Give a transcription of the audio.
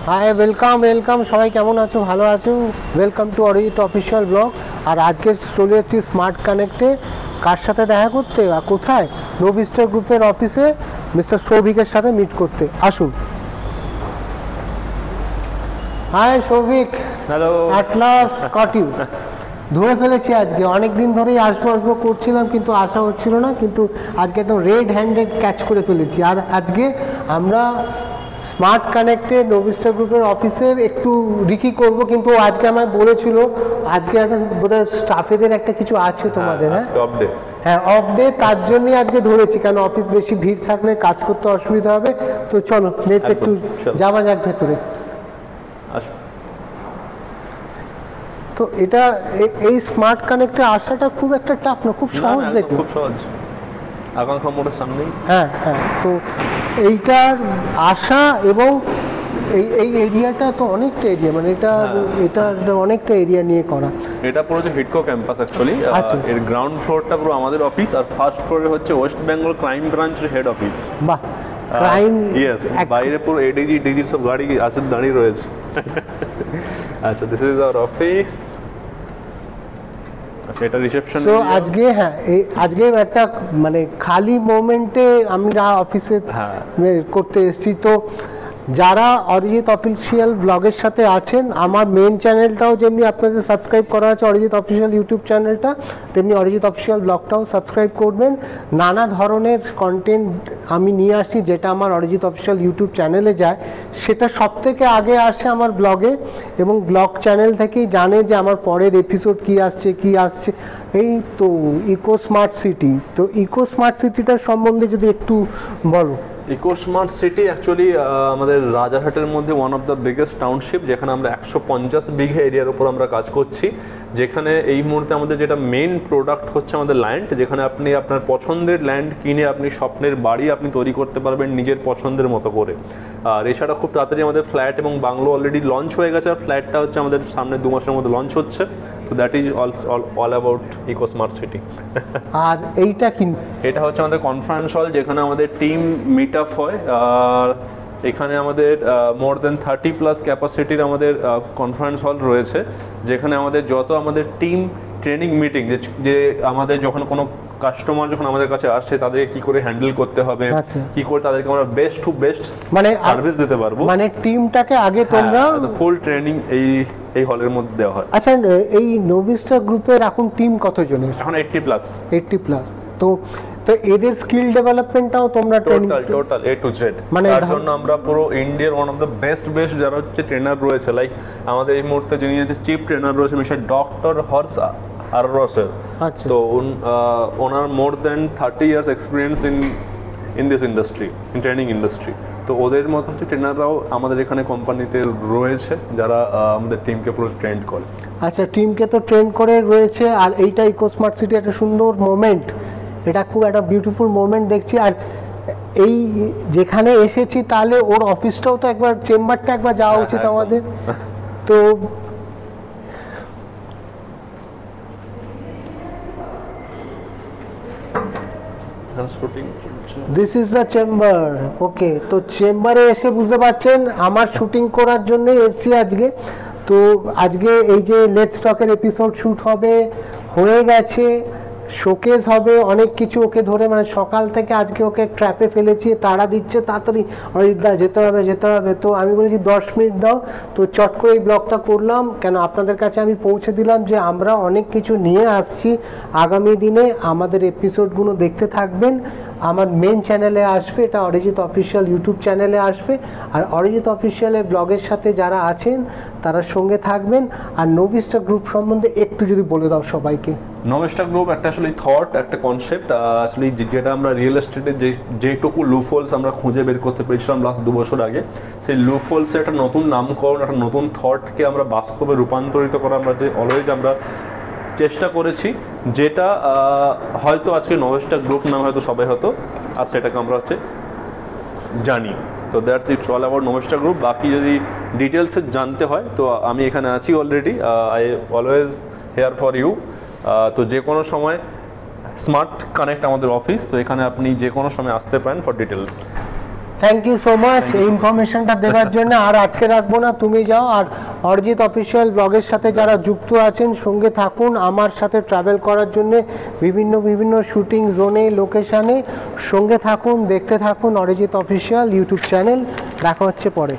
High, welcome সবাই, কেমন আছো? ভালো আছো? Welcome to Arijit official blog. আর আজকে চলে এসেছি স্মার্ট কানেক্টে। কার সাথে দেখা করতে আর কোথায়? নোভিস্টার গ্রুপের অফিসে মিস্টার সৌভিকের সাথে মিট করতে। আসুন। Hi Souvik, hello. At last caught you. ধরে ফেলেছি আজকে, অনেক দিন ধরেই আসবো করছিলাম কিন্তু আসা হচ্ছিল না, কিন্তু আজকে একদম রেড হ্যান্ডেড ক্যাচ করে ফেলেছি। আর আজকে আমরা স্মার্ট কানেক্টে নোভিস্টার গ্রুপের অফিসের একটু রিকি করব, কিন্তু আজকে আমায় বলেছিল আজকে একটা বোধহয় স্টাফেদের একটা কিছু আছে তোমাদের। হ্যাঁ, অফ ডে, তার জন্যই আজকে ধরেছি, কারণ অফিস বেশি ভিড় থাকলে কাজ করতে অসুবিধা হবে। তো চলো লেটস একটু যাওয়া যাক ভেতরে। তো এটা এই স্মার্ট কানেক্টে আসাটা খুব একটা টাফ না, খুব সহজ দেখো, খুব সহজ। আকাঙ্ক্ষা মোড়ের সামনেই। হ্যাঁ, তো এইটার আশা এবং এই এরিয়াটা তো অনেকটা এরিয়া, মানে এটা অনেকটা এরিয়া নিয়ে করা। এটা পুরো যে হিডকো ক্যাম্পাস অ্যাকচুয়ালি। এর গ্রাউন্ড ফ্লোরটা পুরো আমাদের অফিস, আর ফার্স্ট ফ্লোরে হচ্ছে ওয়েস্ট বেঙ্গল ক্রাইম ব্রাঞ্চের হেড অফিস। বাহ, ক্রাইম! ইয়েস, বাইরে পুরো এডিজি ডিজির সব গাড়ি আসে দাঁড়িয়ে রয়েছে। আচ্ছা, দিস ইজ আওয়ার অফিস। এটা রিসেপশন। তো আজকে আজকে একটা মানে খালি মোমেন্টে আমরা অফিসে করতে এসেছি। তো যারা অরিজিৎ অফিসিয়াল ব্লগের সাথে আছেন, আমার মেন চ্যানেলটাও যেমনি আপনাদের সাবস্ক্রাইব করা আছে, অরিজিৎ অফিসিয়াল ইউটিউব চ্যানেলটা, তেমনি অরিজিৎ অফিসিয়াল ব্লগটাও সাবস্ক্রাইব করবেন। নানা ধরনের কন্টেন্ট আমি নিয়ে আসি, যেটা আমার অরিজিৎ অফিসিয়াল ইউটিউব চ্যানেলে যায়, সেটা সব থেকে আগে আসে আমার ব্লগে, এবং ব্লগ চ্যানেল থেকেই জানে যে আমার পরের এপিসোড কি আসছে। এই তো ইকো স্মার্ট সিটি, তো ইকো স্মার্ট সিটিটার সম্বন্ধে যদি একটু বলো। ইকো স্মার্ট সিটি অ্যাকচুয়ালি আমাদের রাজারহাটের মধ্যে one of the biggest township, যেখানে আমরা 150 বিঘা এরিয়ার উপর আমরা কাজ করছি। যেখানে এই মুহূর্তে আমাদের যেটা মেন প্রোডাক্ট হচ্ছে আমাদের ল্যান্ড, যেখানে আপনি আপনার পছন্দের ল্যান্ড কিনে আপনি স্বপ্নের বাড়ি আপনি তৈরি করতে পারবেন নিজের পছন্দের মতো করে। আর এছাড়া খুব তাড়াতাড়ি আমাদের ফ্ল্যাট এবং বাংলো অলরেডি লঞ্চ হয়ে গেছে, আর ফ্ল্যাটটা হচ্ছে আমাদের সামনে 2 মাসের মধ্যে লঞ্চ হচ্ছে। তো that is all about eco smart city. আর এইটা কি? এটা হচ্ছে আমাদের কনফারেন্স হল, যেখানে আমাদের টিম মিট আপ হয়। আর এখানে আমাদের মোর দেন 30+ ক্যাপাসিটির আমাদের কনফারেন্স হল রয়েছে, যেখানে আমাদের যত আমাদের টিম ট্রেনিং মিটিং, যে আমাদের যখন কোনো কাস্টমার যখন আমাদের কাছে আসে তাদেরকে কি করে হ্যান্ডেল করতে হবে, কি করে তাদেরকে আমরা বেস্ট টু বেস্ট মানে সার্ভিস দিতে পারবো, মানে টিমটাকে আগে তোমরা ফুল ট্রেনিং এই হলের মধ্যে দেওয়া হয়। আচ্ছা, এই নোভিস্টার গ্রুপের এখন টিম কতজনের? এখন 80+। তো এদের স্কিল ডেভেলপমেন্টটাও তোমরা টোটাল A to Z, মানে তার জন্য আমরা পুরো ইন্ডিয়ার ওয়ান অফ দ্য বেস্ট যারা হচ্ছে ট্রেনার রয়েছে, লাইক আমাদের এই মুহূর্তে যিনি হচ্ছে চিফ ট্রেনার রয়েছে মিস্টার ডক্টর হর্ষ আররসের। তো ওনার মোর দেন 30 years experience in this industry, in training industry. তো ওদের মতো হচ্ছে ট্রেনাররাও আমাদের এখানে কোম্পানিতে রয়েছে, যারা আমাদের টিমকে পুরো ট্রেন করে। আচ্ছা, টিমকে তো ট্রেন করে রয়েছে। আর এইটা ইকো স্মার্ট সিটি একটা সুন্দর মোমেন্ট, এটা খুব একটা বিউটিফুল মোমেন্ট দেখছি। আর এই যেখানে এসেছি, তাহলে ওর অফিসটাও তো একবার, চেম্বারটা একবার যাওয়া উচিত আমাদের। তো দিস ইজ দ্য চেম্বার। ওকে, তো চেম্বারে এসে বুঝতে পারছেন আমার শুটিং করার জন্য এসেছি আজকে। তো আজকে এই যে লেটস টকের এপিসোড শ্যুট হবে, হয়ে গেছে, শোকেস হবে, অনেক কিছু ওকে ধরে, মানে সকাল থেকে আজকে ওকে ট্র্যাপে ফেলেছি, তাড়া দিচ্ছে তাড়াতাড়ি, অরিদা যেতে হবে। তো আমি বলেছি 10 মিনিট দাও, তো চট করে এই ব্লগটা করলাম। কেন আপনাদের কাছে আমি পৌঁছে দিলাম যে আমরা অনেক কিছু নিয়ে আসছি আগামী দিনে, আমাদের এপিসোডগুলো দেখতে থাকবেন। আমার মেন চ্যানেলে আসবে, এটা অরিজিৎ অফিসিয়াল ইউটিউব চ্যানেলে আসবে। আর অরিজিৎ অফিসিয়ালের ব্লগের সাথে যারা আছেন তারা সঙ্গে থাকবেন। আর নোভিস্টার গ্রুপ সম্বন্ধে একটু যদি বলে দাও সবাইকে। নোভিস্টার গ্রুপ একটা আসলে থট, একটা কনসেপ্ট আসলে, যেটা আমরা রিয়েল এস্টেটে যেটুকু লুফোলস আমরা খুঁজে বের করতে পেরেছিলাম লাস্ট 2 বছর আগে, সেই লুফোলসের একটা নতুন নামকরণ, একটা নতুন থটকে আমরা বাস্তবে রূপান্তরিত করা আমরা যে অলওয়েজ আমরা চেষ্টা করেছি, যেটা হয়তো আজকে নোভিস্টার গ্রুপ নাম হয়তো সবাই হয়তো আর সেটাকে আমরা হচ্ছে জানি। তো that's it's all about Novistar group. বাকি যদি ডিটেলসে জানতে হয় তো আমি এখানে আছি already, I always here for you. তো যে কোনো সময় স্মার্ট কানেক্ট আমাদের অফিস, তো এখানে আপনি যে কোনো সময় আসতে পারেন for details. Thank you so much এই ইনফরমেশনটা দেওয়ার জন্য। আর আটকে রাখবো না, তুমি যাও। আর অরিজিৎ অফিসিয়াল ব্লগের সাথে যারা যুক্ত আছেন সঙ্গে থাকুন, আমার সাথে ট্রাভেল করার জন্য বিভিন্ন শুটিং জোনে, লোকেশানে সঙ্গে থাকুন, দেখতে থাকুন অরিজিৎ অফিসিয়াল ইউটিউব চ্যানেল। দেখা হচ্ছে পরে।